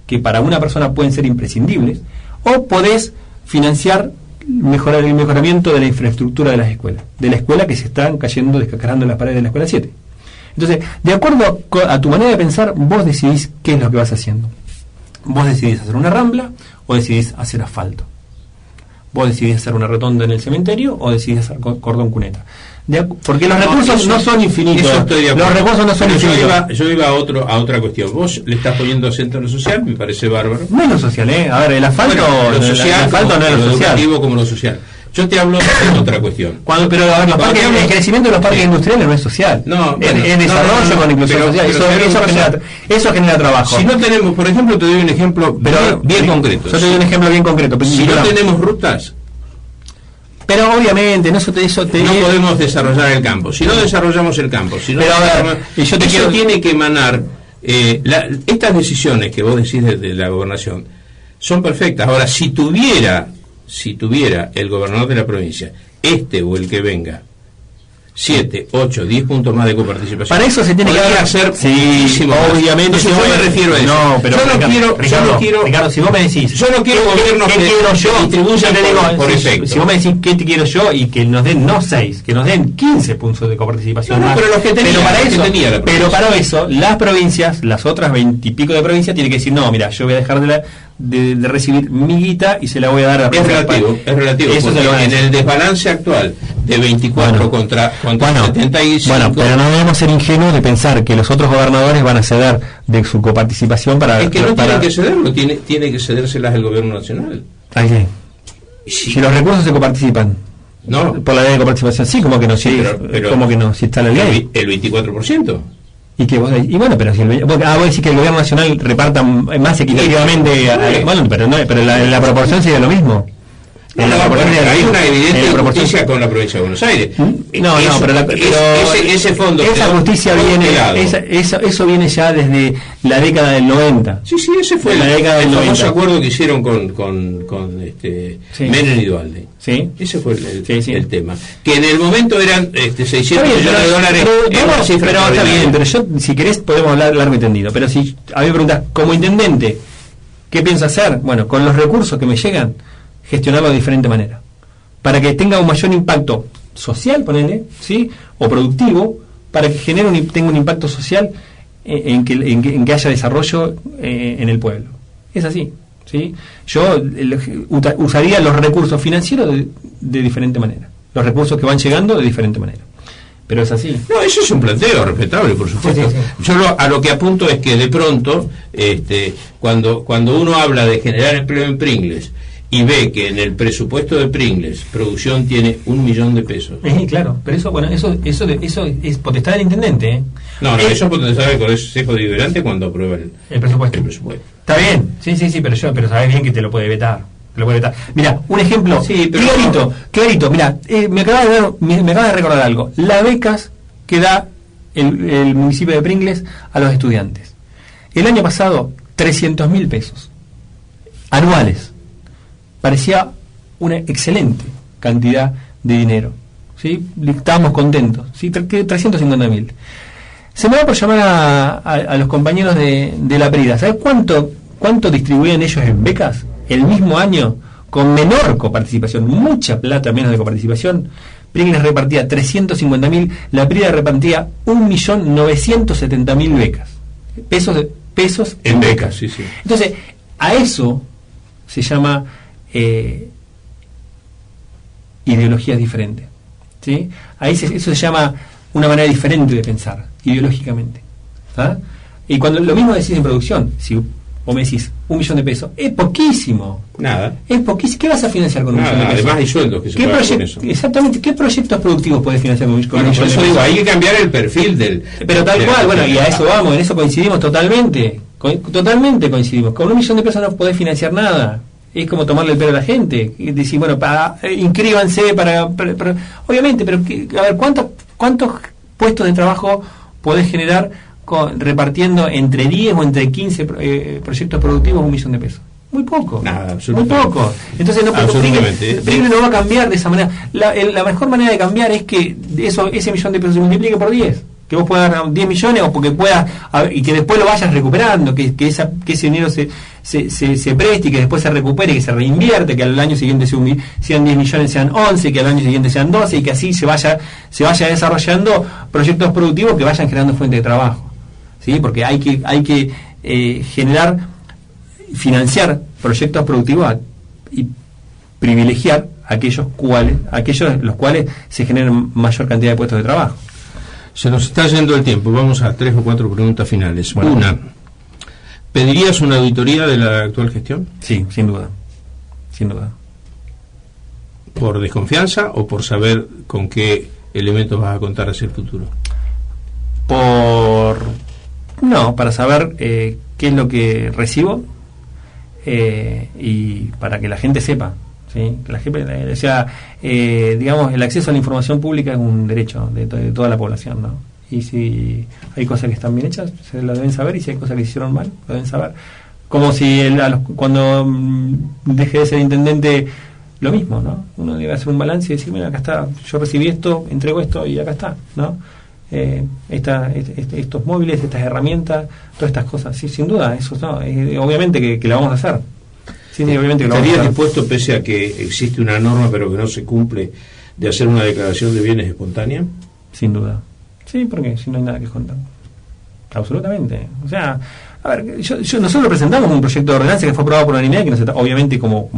Speaker 2: que para una persona pueden ser imprescindibles, o podés financiar mejorar el mejoramiento de la infraestructura de las escuelas, de la escuela que se están cayendo, descascarando las paredes de la Escuela 7. Entonces, de acuerdo a tu manera de pensar, vos decidís qué es lo que vas haciendo. Vos decidís hacer una rambla o decidís hacer asfalto. Vos decidís hacer una rotonda en el cementerio o decidís hacer cordón cuneta. Porque los recursos no son infinitos. Los recursos no son infinitos.
Speaker 1: Yo iba a otra cuestión. Vos le estás poniendo acento en lo social, me parece bárbaro.
Speaker 2: No es lo social, A ver, el asfalto,
Speaker 1: lo social,
Speaker 2: el asfalto no es lo social.
Speaker 1: Educativo como lo social. Yo te hablo de otra cuestión.
Speaker 2: Pero a ver, el crecimiento de los parques industriales no es social. Es desarrollo con inclusión social. Eso genera trabajo.
Speaker 1: Si no tenemos, por ejemplo, te doy un ejemplo bien concreto.
Speaker 2: Yo te doy un ejemplo bien concreto.
Speaker 1: Si no tenemos rutas,
Speaker 2: pero obviamente no
Speaker 1: podemos desarrollar el campo. Si no desarrollamos el campo, eso tiene que emanar. Estas decisiones que vos decís de la gobernación son perfectas. Ahora, si tuviera el gobernador de la provincia, o el que venga, 7, 8, 10 puntos más de coparticipación,
Speaker 2: para eso se tiene que
Speaker 1: hacer
Speaker 2: muchísimo. Obviamente,
Speaker 1: yo me refiero a eso.
Speaker 2: No, pero yo no quiero, Ricardo, si vos me decís,
Speaker 1: yo no quiero gobiernos
Speaker 2: que quiero yo,
Speaker 1: distribuyan
Speaker 2: por efecto. Si vos me decís qué te quiero yo y que nos den no 6, que nos den 15 puntos de coparticipación.
Speaker 1: Pero los que tenía,
Speaker 2: pero para eso las provincias, las otras 20 y pico de provincias tienen que decir, no, mira, yo voy a dejar de recibir mi guita y se la voy a dar a la
Speaker 1: provincia. Es relativo, eso en el desbalance actual de 24 contra 75.
Speaker 2: Bueno, pero no debemos ser ingenuos de pensar que los otros gobernadores van a ceder de su coparticipación para...
Speaker 1: Es que no tienen que cederlo, tiene que cedérselas el gobierno nacional.
Speaker 2: ¿A qué? Si los recursos se coparticipan.
Speaker 1: No.
Speaker 2: Por la ley de coparticipación, sí, como que no, pero como que no, si está la ley.
Speaker 1: El 24%.
Speaker 2: Y bueno, pero si vos decís que el gobierno nacional reparta más equitativamente, pero la proporción sería lo mismo.
Speaker 1: Hay una evidente injusticia con la provincia de Buenos Aires. Ese fondo,
Speaker 2: esa justicia viene, eso viene ya desde la década del 90.
Speaker 1: Sí, ese fue el famoso acuerdo que hicieron con Menem y Duhalde.
Speaker 2: Sí.
Speaker 1: Ese fue el tema. Que en el momento eran 600 millones de dólares.
Speaker 2: Pero está bien, pero yo, si querés, podemos hablar largo y tendido. Pero si a mí me preguntás, como intendente, ¿qué pienso hacer? Bueno, con los recursos que me llegan, gestionarlo de diferente manera, para que tenga un mayor impacto social, ponele, ¿sí? O productivo, para que tenga un impacto social en que haya desarrollo en el pueblo. Es así, ¿sí? Yo usaría los recursos financieros de diferente manera, los recursos que van llegando de diferente manera. Pero es así.
Speaker 1: No, eso es un planteo respetable, por supuesto. Sí. Yo a lo que apunto es que de pronto, cuando uno habla de generar empleo en Pringles y ve que en el presupuesto de Pringles producción tiene 1 millón de pesos.
Speaker 2: Claro, pero eso es potestad del intendente.
Speaker 1: No, eso es potestad del Consejo Deliberante cuando aprueba el presupuesto.
Speaker 2: Está bien, sí, pero sabes bien que te lo puede vetar. Mira, un ejemplo clarito. Mira, me acaba de recordar algo. Las becas que da el municipio de Pringles a los estudiantes. El año pasado, 300.000 pesos anuales. Parecía una excelente cantidad de dinero. ¿Sí? Estábamos contentos. ¿Sí? 350.000. Se me va por llamar a los compañeros de la Prida. ¿Sabes cuánto distribuían ellos en becas? El mismo año, con menor coparticipación, mucha plata menos de coparticipación. Pringles repartía 350.000, la Prida repartía 1.970.000 becas. Pesos en becas.
Speaker 1: Sí.
Speaker 2: Entonces, a eso se llama ideologías diferentes. ¿Sí? Eso se llama una manera diferente de pensar, ideológicamente. ¿Ah? Y cuando lo mismo decís en producción, si vos me decís 1 millón de pesos, es poquísimo.
Speaker 1: Nada.
Speaker 2: Es poquísimo. ¿Qué vas a financiar con 1 millón de pesos?
Speaker 1: Además hay sueldos que se pagan con eso.
Speaker 2: Exactamente. ¿Qué proyectos productivos podés financiar con 1 millón de pesos?
Speaker 1: Por eso digo, hay que cambiar el perfil del...
Speaker 2: Pero tal cual, bueno, y a eso vamos, en eso coincidimos totalmente. Totalmente coincidimos. Con 1 millón de pesos no podés financiar nada. Es como tomarle el pelo a la gente. Y decir, bueno, inscríbanse para obviamente, pero a ver, ¿cuántos puestos de trabajo podés generar repartiendo entre 10 o entre 15 proyectos productivos 1 millón de pesos? Muy poco.
Speaker 1: Nada, absolutamente.
Speaker 2: Muy poco. Entonces Pringles no va a cambiar de esa manera. La mejor manera de cambiar es que ese millón de pesos se multiplique por 10. Que vos puedas dar 10 millones o porque puedas, y que después lo vayas recuperando, que ese dinero se preste y que después se recupere, que se reinvierte, que al año siguiente sean 10 millones, sean 11, que al año siguiente sean 12, y que así se vaya desarrollando proyectos productivos que vayan generando fuentes de trabajo. ¿Sí? Porque hay que financiar proyectos productivos y privilegiar aquellos los cuales se generen mayor cantidad de puestos de trabajo.
Speaker 1: Se nos está yendo el tiempo. Vamos a 3 o 4 preguntas finales. Bueno. Una, ¿pedirías una auditoría de la actual gestión?
Speaker 2: Sí, sin duda.
Speaker 1: ¿Por desconfianza o por saber con qué elementos vas a contar hacia el futuro?
Speaker 2: Para saber qué es lo que recibo y para que la gente sepa. ¿Sí? Que la gente, digamos, el acceso a la información pública es un derecho de toda la población, ¿no? Y si hay cosas que están bien hechas, se las deben saber, y si hay cosas que se hicieron mal, lo deben saber. Como si cuando deje de ser intendente, lo mismo, ¿no? Uno debe hacer un balance y decir, mira, acá está, yo recibí esto, entrego esto y acá está, ¿no? Estos móviles, estas herramientas, todas estas cosas, sí, sin duda, eso no, obviamente que la vamos a hacer. Sí, obviamente que
Speaker 1: ¿estarías dispuesto, pese a que existe una norma pero que no se cumple, de hacer una declaración de bienes espontánea?
Speaker 2: Sin duda. Sí, porque si no hay nada que contar. Absolutamente. O sea, a ver, nosotros presentamos un proyecto de ordenanza que fue aprobado por unanimidad, que obviamente como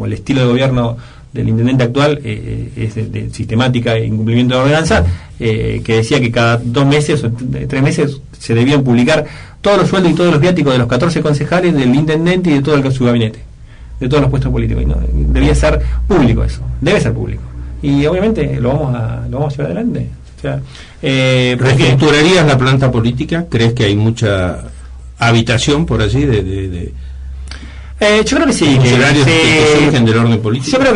Speaker 2: el estilo de gobierno del intendente actual es de sistemática e incumplimiento de ordenanza, que decía que cada 2 meses o 3 meses se debían publicar todos los sueldos y todos los viáticos de los 14 concejales, del intendente y de todo su gabinete, de todos los puestos políticos. Y no, debía ser público eso, debe ser público. Y obviamente lo vamos a llevar adelante. O sea,
Speaker 1: ¿reestructurarías la planta política? ¿Crees que hay mucha habitación por allí de
Speaker 2: yo creo que sí,
Speaker 1: funcionarios que surgen del orden político?
Speaker 2: Yo creo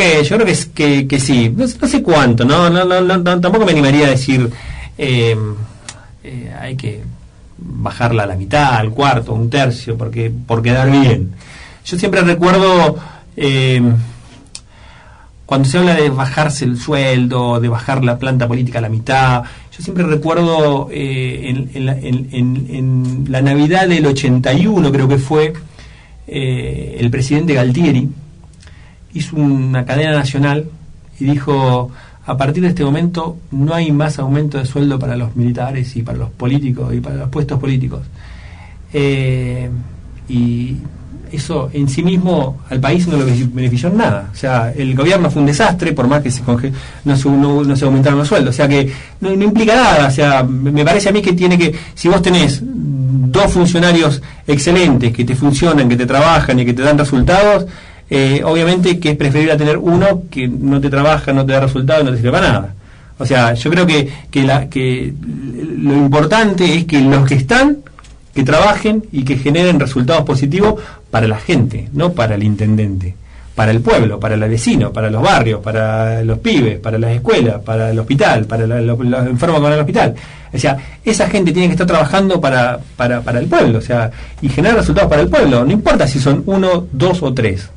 Speaker 2: que sí. No sé cuánto, no tampoco me animaría a decir hay que bajarla a la mitad, al cuarto, a un tercio, por quedar bien. Yo siempre recuerdo cuando se habla de bajarse el sueldo, de bajar la planta política a la mitad, yo siempre recuerdo en la Navidad del 81, creo que fue, el presidente Galtieri hizo una cadena nacional y dijo: a partir de este momento no hay más aumento de sueldo para los militares y para los políticos y para los puestos políticos. Y eso en sí mismo al país no lo benefició en nada. O sea, el gobierno fue un desastre, por más que no se aumentaron los sueldos. O sea que no implica nada. O sea, me parece a mí que si vos tenés 2 funcionarios excelentes que te funcionan, que te trabajan y que te dan resultados, obviamente que es preferible a tener uno que no te trabaja, no te da resultados, no te sirve para nada. O sea, yo creo que lo importante es que los que están, que trabajen y que generen resultados positivos para la gente, no para el intendente. para el pueblo, para el vecino, para los barrios, para los pibes, para las escuelas, para el hospital, para los enfermos que van al hospital. O sea, esa gente tiene que estar trabajando para el pueblo, o sea, y generar resultados para el pueblo, no importa si son 1, 2 o 3.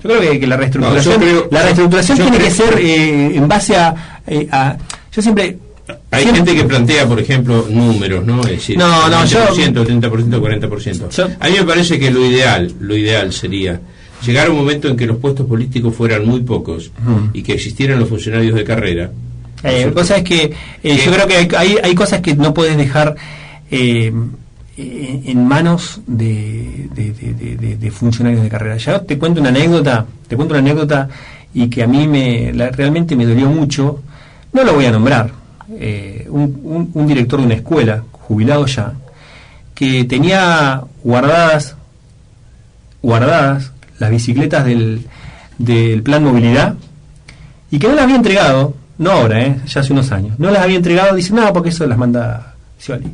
Speaker 2: Yo creo que la reestructuración, tiene que ser en base a yo siempre...
Speaker 1: Hay gente que plantea, por ejemplo, números, ¿no? Es decir, 20%, 30%, 40%. A mí me parece que lo ideal sería llegar a un momento en que los puestos políticos fueran muy pocos y que existieran los funcionarios de carrera.
Speaker 2: Cosa es que yo creo que hay cosas que no puedes dejar en manos de funcionarios de carrera. Ya te cuento una anécdota y que a mí realmente me dolió mucho. No lo voy a nombrar. Un director de una escuela, jubilado ya, que tenía guardadas las bicicletas del plan movilidad y que no las había entregado, no ahora, ya hace unos años, no las había entregado, dice, no, porque eso las manda Scioli.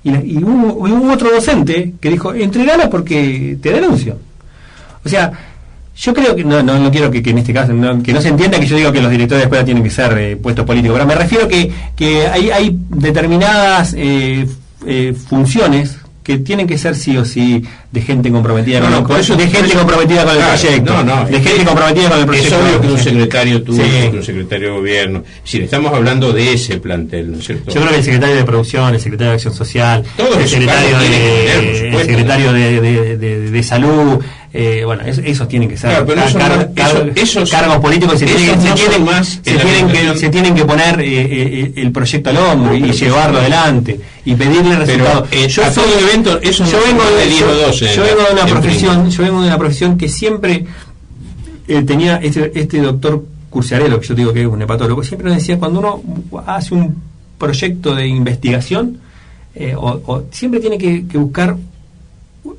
Speaker 2: Y hubo otro docente que dijo, entregalas porque te denuncio. O sea, yo creo que, no quiero que en este caso, que no se entienda que yo digo que los directores de escuela tienen que ser puestos políticos, pero me refiero que hay determinadas funciones que tienen que ser sí o sí de gente comprometida con el proyecto. De gente comprometida con el proyecto.
Speaker 1: Es obvio que un secretario tuyo, que un secretario de gobierno. Si estamos hablando de ese plantel, ¿no es cierto?
Speaker 2: Yo creo que el secretario de producción, el secretario de acción social, el secretario de salud, bueno, esos tienen que ser cargos políticos, se tienen que poner el proyecto al hombro y llevarlo adelante y pedirle resultados. Yo vengo de una profesión que siempre tenía este doctor Curciarello, que yo digo que es un hepatólogo, siempre nos decía, cuando uno hace un proyecto de investigación, siempre tiene que buscar,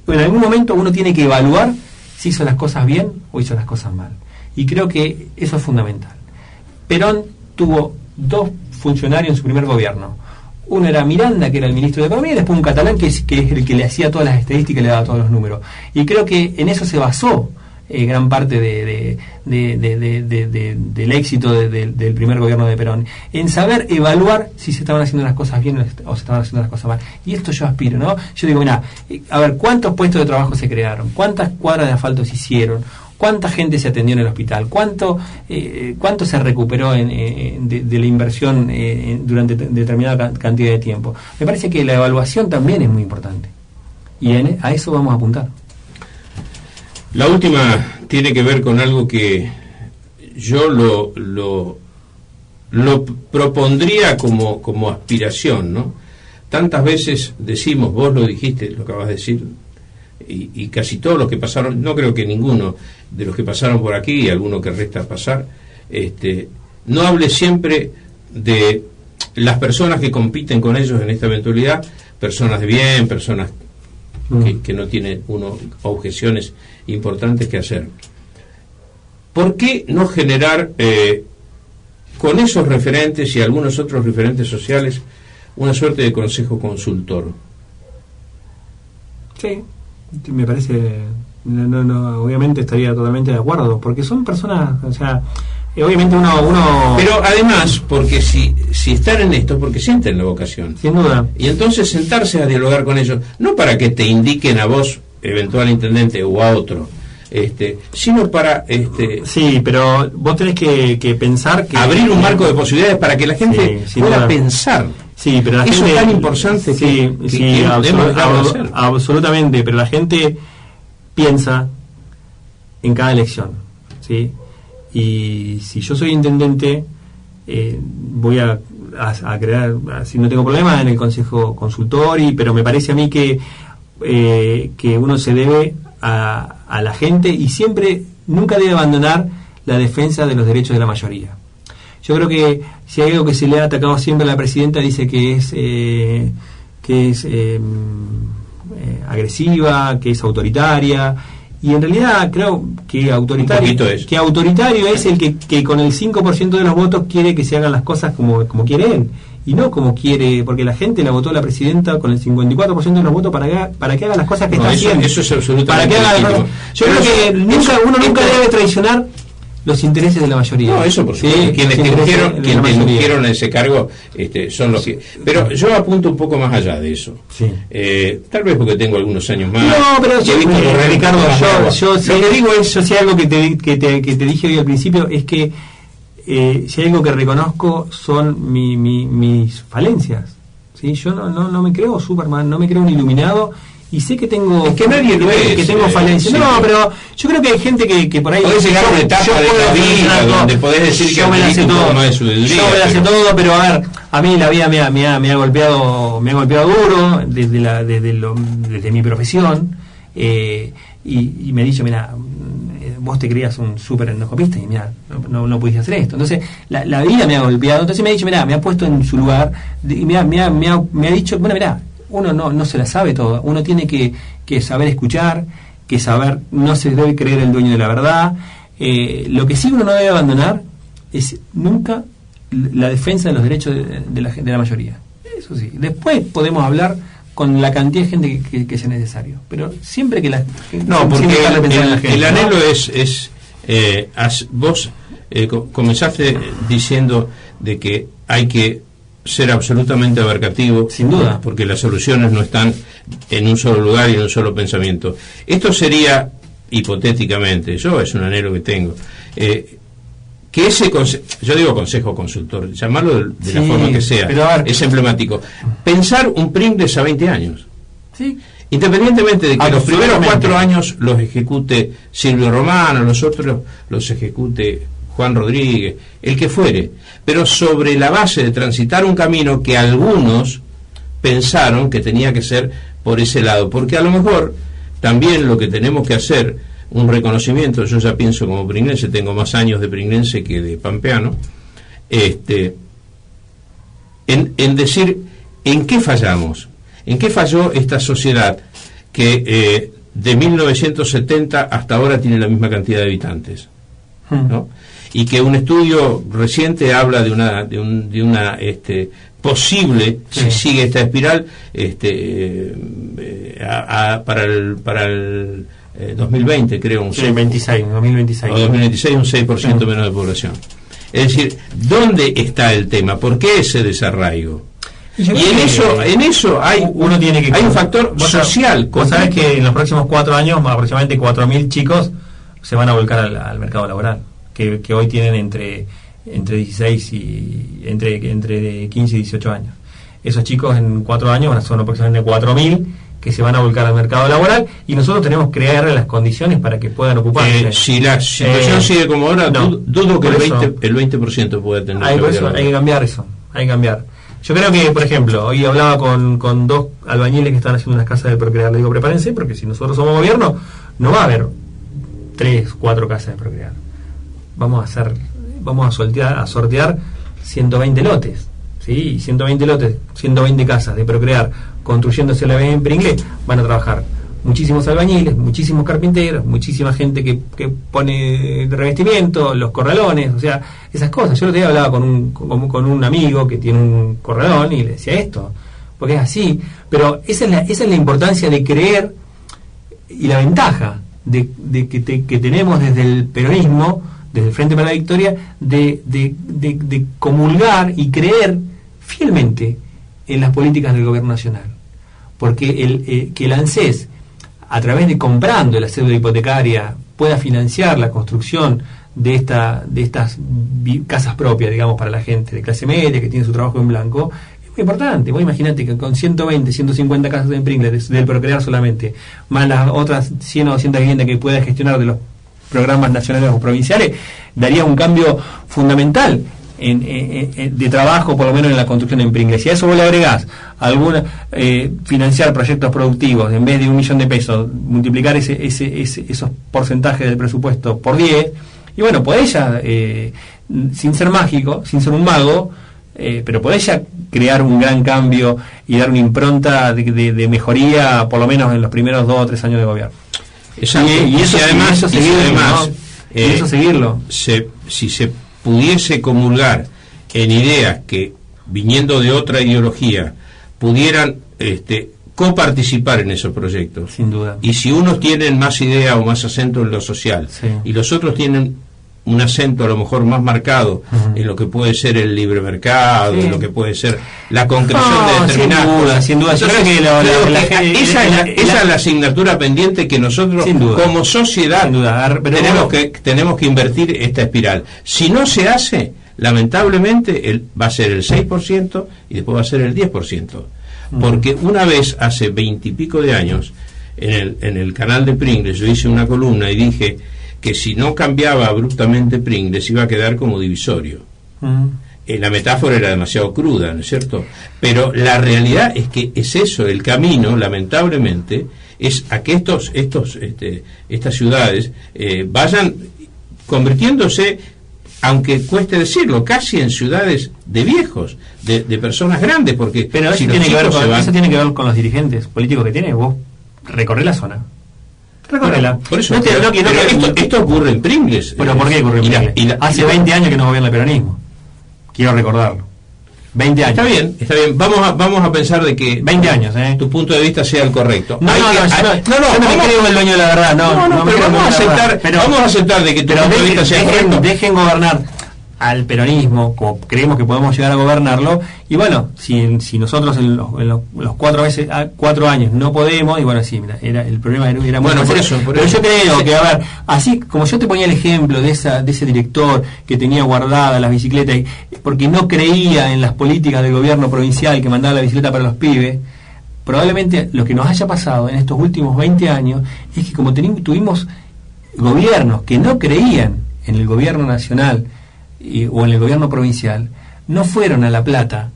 Speaker 2: en algún momento uno tiene que evaluar si hizo las cosas bien o hizo las cosas mal. Y creo que eso es fundamental. Perón tuvo 2 funcionarios en su primer gobierno. Uno era Miranda, que era el ministro de Economía, y después un catalán que es el que le hacía todas las estadísticas y le daba todos los números. Y creo que en eso se basó gran parte del éxito del primer gobierno de Perón, en saber evaluar si se estaban haciendo las cosas bien o se estaban haciendo las cosas mal. Y esto yo aspiro, ¿no? Yo digo, mira, a ver, ¿cuántos puestos de trabajo se crearon? ¿Cuántas cuadras de asfalto se hicieron? ¿Cuánta gente se atendió en el hospital? ¿Cuánto se recuperó de la inversión durante determinada cantidad de tiempo? Me parece que la evaluación también es muy importante. Y a eso vamos a apuntar.
Speaker 1: La última tiene que ver con algo que yo lo propondría como aspiración, ¿no? Tantas veces decimos, vos lo dijiste, lo acabas de decir, y casi todos los que pasaron, no creo que ninguno de los que pasaron por aquí, y alguno que resta pasar, no hable siempre de las personas que compiten con ellos en esta eventualidad, personas de bien, personas que no tienen objeciones importantes que hacer. ¿Por qué no generar con esos referentes y algunos otros referentes sociales una suerte de consejo consultor?
Speaker 2: Sí, me parece, obviamente estaría totalmente de acuerdo, porque son personas, o sea, obviamente uno
Speaker 1: pero además, porque si están en esto, porque sienten la vocación,
Speaker 2: sin duda,
Speaker 1: y entonces sentarse a dialogar con ellos, no para que te indiquen a vos, eventual intendente, o a otro, sino para
Speaker 2: sí, pero vos tenés que pensar que
Speaker 1: abrir un marco de posibilidades para que la gente pueda pensar.
Speaker 2: Sí, pero
Speaker 1: eso es tan importante que
Speaker 2: absolutamente, pero la gente piensa en cada elección, ¿sí? Y si yo soy intendente, voy a crear, si no tengo problema, en el consejo consultor, pero me parece a mí que uno se debe a la gente y nunca debe abandonar la defensa de los derechos de la mayoría. Yo creo que si hay algo que se le ha atacado siempre a la presidenta, dice que es agresiva, que es autoritaria, y en realidad creo que autoritario es el que con el 5% de los votos quiere que se hagan las cosas como quiere él, y no como quiere, porque la gente la votó a la presidenta con el 54% de los votos para que haga las cosas que está haciendo.
Speaker 1: Eso es absolutamente
Speaker 2: para que haga las cosas. Yo creo que uno nunca debe traicionar los intereses de la mayoría.
Speaker 1: No, eso por supuesto.
Speaker 2: ¿Sí?
Speaker 1: Quienes te eligieron a ese cargo son los que... Pero yo apunto un poco más allá de eso.
Speaker 2: Sí.
Speaker 1: Tal vez porque tengo algunos años más.
Speaker 2: No, pero yo, Ricardo, yo
Speaker 1: lo
Speaker 2: que digo es, yo si algo que te dije hoy al principio es que si hay algo que reconozco son mis falencias. ¿Sí? Yo no me creo Superman, no me creo un iluminado. Y sé que tengo...
Speaker 1: Es que nadie lo es.
Speaker 2: Que tengo falencias.
Speaker 1: Sí,
Speaker 2: no, pero yo creo que hay gente que por ahí...
Speaker 1: Podés llegar a una etapa de la vida donde podés decir que
Speaker 2: yo me la sé todo. Yo me la sé todo, pero a ver, a mí la vida me ha golpeado duro desde mi profesión. Y me ha dicho, mira, vos te creías un súper endoscopista y mira, no pudiste hacer esto. Entonces, la vida me ha golpeado. Entonces me ha dicho, mira, me ha puesto en su lugar. Y me ha dicho, bueno, mira, uno no se la sabe todo, uno tiene que saber escuchar, que saber, no se debe creer el dueño de la verdad. Lo que sí uno no debe abandonar es nunca la defensa de los derechos de la mayoría. Eso sí, después podemos hablar con la cantidad de gente que sea necesario, pero siempre que la...
Speaker 1: No, porque el anhelo es vos comenzaste diciendo de que hay que ser absolutamente abarcativo,
Speaker 2: sin duda,
Speaker 1: porque las soluciones no están en un solo lugar y en un solo pensamiento. Esto sería, hipotéticamente, es un anhelo que tengo, que ese yo digo consejo consultor, llamarlo de la forma que sea, es emblemático, pensar un Pringles a 20 años.
Speaker 2: Sí.
Speaker 1: Independientemente de que los primeros 4 años los ejecute Silvio Romano, los otros los ejecute Juan Rodríguez, el que fuere, pero sobre la base de transitar un camino que algunos pensaron que tenía que ser por ese lado, porque a lo mejor también lo que tenemos que hacer, un reconocimiento, yo ya pienso como pringlense, tengo más años de pringlense que de pampeano, en decir en qué fallamos, en qué falló esta sociedad que de 1970 hasta ahora tiene la misma cantidad de habitantes, ¿no? Y que un estudio reciente habla de una posible, si sigue esta espiral, para el 2020, creo,
Speaker 2: 2026
Speaker 1: o 2026 un 6% menos de población. Es decir, ¿dónde está el tema? ¿Por qué ese desarraigo? Y en eso hay un factor social.
Speaker 2: Vos sabés que en los próximos 4 años aproximadamente 4.000 chicos se van a volcar al mercado laboral, que hoy tienen entre 16 y entre 15 y 18 años. Esos chicos en 4 años son aproximadamente 4.000 que se van a volcar al mercado laboral, y nosotros tenemos que crear las condiciones para que puedan ocuparse.
Speaker 1: Si la situación sigue como ahora, dudo que el 20% pueda tener.
Speaker 2: Hay que cambiar eso, hay que cambiar. Yo creo que, por ejemplo, hoy hablaba con 2 albañiles que están haciendo unas casas de Procrear. Le digo, prepárense, porque si nosotros somos gobierno, no va a haber 3, 4 casas de Procrear. Vamos a sortear 120 lotes, ¿sí? 120 lotes, 120 casas de Procrear construyéndose a la vez en Pringles, van a trabajar muchísimos albañiles, muchísimos carpinteros, muchísima gente que pone revestimiento, los corralones, o sea, esas cosas. Yo el otro día hablaba con un amigo que tiene un corralón y le decía esto, porque es así, pero esa es la importancia de creer, y la ventaja que tenemos desde el peronismo, desde el Frente para la Victoria, de comulgar y creer fielmente en las políticas del gobierno nacional, porque que el ANSES, a través de comprando la cédula hipotecaria, pueda financiar la construcción de estas casas propias, digamos, para la gente de clase media que tiene su trabajo en blanco, es muy importante. Vos imaginate que con 120, 150 casas en Pringles del Procrear solamente, más las otras 100 o 200 viviendas que pueda gestionar de los programas nacionales o provinciales, daría un cambio fundamental de trabajo, por lo menos en la construcción en Pringles. Si a eso vos le agregás financiar proyectos productivos, en vez de 1 millón de pesos, multiplicar esos porcentajes del presupuesto por 10, y bueno, podés ya, sin ser mágico, sin ser un mago, pero podés ya crear un gran cambio y dar una impronta de mejoría, por lo menos en los primeros 2 o 3 años de gobierno.
Speaker 1: Exacto. Y eso seguirlo. Si se pudiese comulgar en ideas que viniendo de otra ideología, pudieran coparticipar en esos proyectos.
Speaker 2: Sin duda.
Speaker 1: Y si unos tienen más idea o más acento en lo social, sí, y los otros tienen un acento a lo mejor más marcado en lo que puede ser el libre mercado, sí, en lo que puede ser la concreción de determinadas cosas.
Speaker 2: Sin duda,
Speaker 1: entonces, esa es la asignatura pendiente que nosotros como sociedad tenemos que invertir esta espiral. Si no se hace, lamentablemente va a ser el 6% y después va a ser el 10%. Porque una vez, hace 20 y pico de años, en el canal de Pringles, yo hice una columna y dije que si no cambiaba abruptamente Pringles iba a quedar como divisorio. La metáfora era demasiado cruda, ¿no es cierto? Pero la realidad es que es eso, el camino, lamentablemente, es a que estas ciudades vayan convirtiéndose, aunque cueste decirlo, casi en ciudades de viejos, de personas grandes, porque
Speaker 2: pero si eso tiene que ver con los dirigentes políticos que tiene. Vos recorré la zona. Recorrela.
Speaker 1: Por eso, esto ocurre en Pringles.
Speaker 2: Bueno, ¿por qué ocurre en Pringles? Hace 20 años que no gobierna el peronismo. Quiero recordarlo. 20 años.
Speaker 1: Está bien. Vamos a pensar de que
Speaker 2: 20 años,
Speaker 1: tu punto de vista sea el correcto.
Speaker 2: No me creo el dueño de la verdad. No,
Speaker 1: pero vamos a aceptar de que tu punto de vista sea correcto.
Speaker 2: Dejen gobernar al peronismo, como creemos que podemos llegar a gobernarlo, y bueno, si nosotros en los 4 años no podemos, y bueno, sí, mira, el problema era muy
Speaker 1: por eso.
Speaker 2: Pero yo creo que, a ver, así como yo te ponía el ejemplo de ese director que tenía guardadas las bicicletas, porque no creía en las políticas del gobierno provincial que mandaba la bicicleta para los pibes, probablemente lo que nos haya pasado en estos últimos 20 años es que como tuvimos gobiernos que no creían en el gobierno nacional o en el gobierno provincial, no fueron a La Plata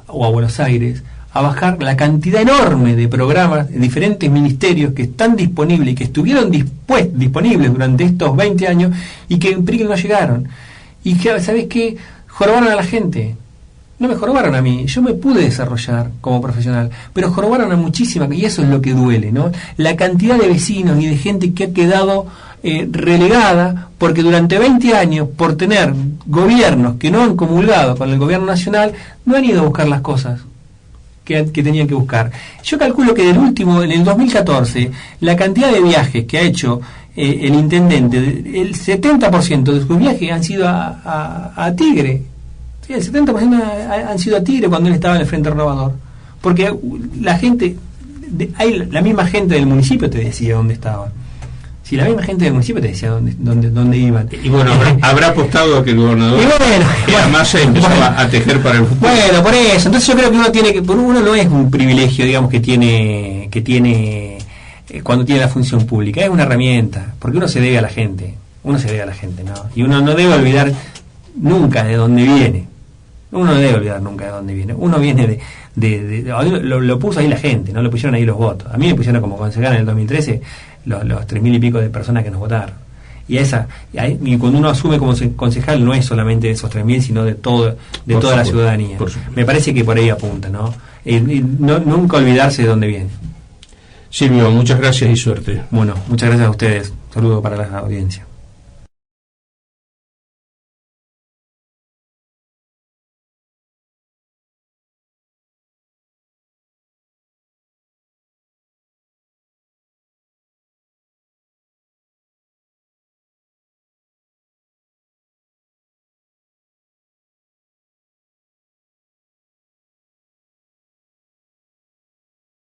Speaker 2: o a Buenos Aires a bajar la cantidad enorme de programas de diferentes ministerios que están disponibles y que estuvieron disponibles durante estos 20 años y que en Pringles no llegaron. Y que, ¿sabés qué? Jorobaron a la gente. No me jorobaron a mí, yo me pude desarrollar como profesional, pero jorobaron a muchísima, y eso es lo que duele, ¿no? La cantidad de vecinos y de gente que ha quedado relegada, porque durante 20 años, por tener gobiernos que no han comulgado con el gobierno nacional, no han ido a buscar las cosas que tenían que buscar. Yo calculo que en el 2014, la cantidad de viajes que ha hecho el intendente, el 70% de sus viajes han sido a Tigre. Sí, el 70% han sido a Tigre cuando él estaba en el Frente Renovador. Porque la gente, la misma gente del municipio te decía dónde estaban. Si la misma gente del municipio te decía dónde iban.
Speaker 1: Y bueno, habrá apostado a que el gobernador además se empezaba a tejer para el futuro.
Speaker 2: Bueno, por eso. Entonces yo creo que uno no es un privilegio, digamos, que tiene cuando tiene la función pública. Es una herramienta, porque uno se debe a la gente. ¿No? Y uno no debe olvidar nunca de dónde viene. Uno no debe olvidar nunca de dónde viene. Uno viene lo puso ahí la gente, no lo pusieron ahí los votos. A mí me pusieron como concejal en el 2013 los 3.000 y pico de personas que nos votaron. Y cuando uno asume como concejal no es solamente de esos 3.000, sino de toda la ciudadanía. Me parece que por ahí apunta, ¿no? Nunca olvidarse de dónde viene.
Speaker 1: Silvio, muchas gracias y suerte.
Speaker 2: Bueno, muchas gracias a ustedes. Saludo para la audiencia.